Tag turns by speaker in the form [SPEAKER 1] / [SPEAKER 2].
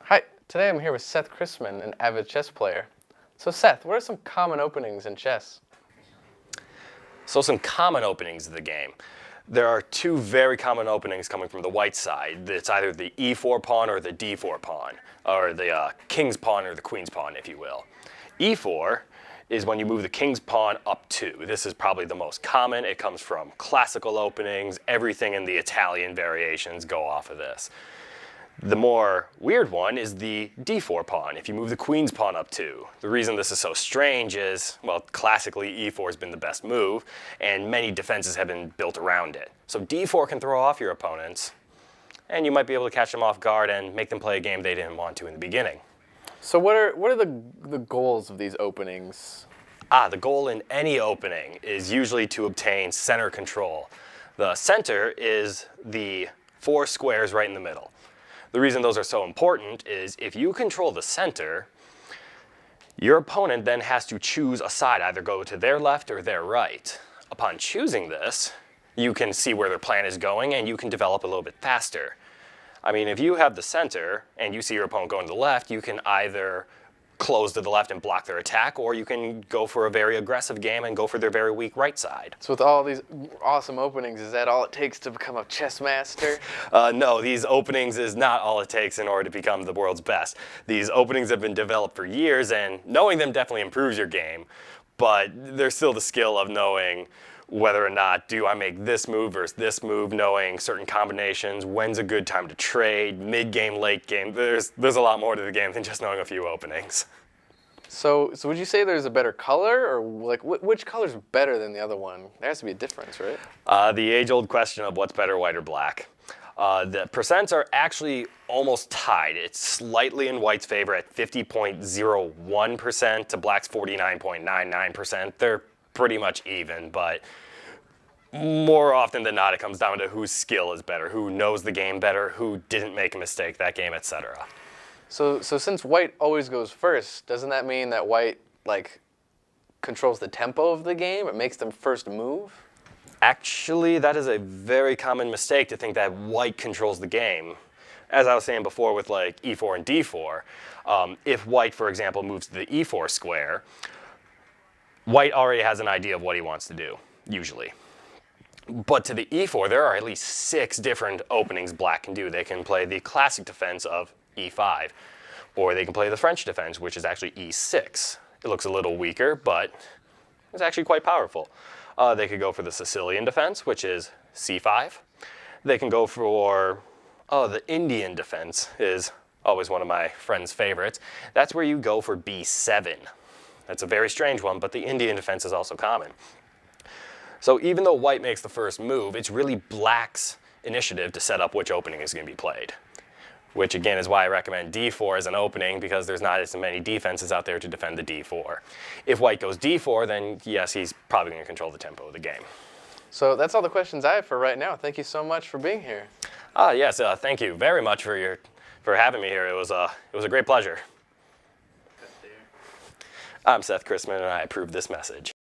[SPEAKER 1] Hi, today I'm here with Seth Chrisman, an avid chess player. So Seth, what are some common openings in chess?
[SPEAKER 2] So some common openings of the game. There are two very common openings coming from the white side. It's either the e4 pawn or the d4 pawn, or the king's pawn or the queen's pawn, if you will. e4 is when you move the king's pawn up 2. This is probably the most common. It comes from classical openings. Everything in the Italian variations go off of this. The more weird one is the d4 pawn, if you move the queen's pawn up 2. The reason this is so strange is, well, classically e4 has been the best move, and many defenses have been built around it. So d4 can throw off your opponents, and you might be able to catch them off guard and make them play a game they didn't want to in the beginning.
[SPEAKER 1] So what are the goals of these openings?
[SPEAKER 2] The goal in any opening is usually to obtain center control. The center is the 4 squares right in the middle. The reason those are so important is if you control the center, your opponent then has to choose a side, either go to their left or their right. Upon choosing this, you can see where their plan is going and you can develop a little bit faster. I mean, if you have the center and you see your opponent going to the left, you can either close to the left and block their attack, or you can go for a very aggressive game and go for their very weak right side.
[SPEAKER 1] So with all these awesome openings, is that all it takes to become a chess master?
[SPEAKER 2] No, these openings is not all it takes in order to become the world's best. These openings have been developed for years, and knowing them definitely improves your game, but there's still the skill of knowing whether or not do I make this move versus this move, knowing certain combinations, when's a good time to trade, mid-game, late game. There's a lot more to the game than just knowing a few openings.
[SPEAKER 1] So would you say there's a better color, or like which color's better than the other one? There has to be a difference, right?
[SPEAKER 2] The age-old question of what's better, white or black. The percents are actually almost tied. It's slightly in white's favor at 50.01% to black's 49.99%. They're pretty much even, but more often than not, it comes down to whose skill is better, who knows the game better, who didn't make a mistake that game, etc.
[SPEAKER 1] So since white always goes first, doesn't that mean that white controls the tempo of the game? It makes them first move?
[SPEAKER 2] Actually, that is a very common mistake to think that white controls the game. As I was saying before with like e4 and d4, if white, for example, moves to the e4 square, white already has an idea of what he wants to do, usually. But to the e4, there are at least 6 different openings black can do. They can play the classic defense of e5, or they can play the French defense, which is actually e6. It looks a little weaker, but it's actually quite powerful. They could go for the Sicilian defense, which is c5. They can go for, the Indian defense is always one of my friend's favorites. That's where you go for b7. That's a very strange one, but the Indian defense is also common. So even though white makes the first move, it's really black's initiative to set up which opening is going to be played. Which again is why I recommend d4 as an opening, because there's not as many defenses out there to defend the d4. If white goes d4, then yes, he's probably going to control the tempo of the game.
[SPEAKER 1] So that's all the questions I have for right now. Thank you so much for being here.
[SPEAKER 2] Yes, thank you very much for having me here. It was a great pleasure. I'm Seth Chrisman, and I approve this message.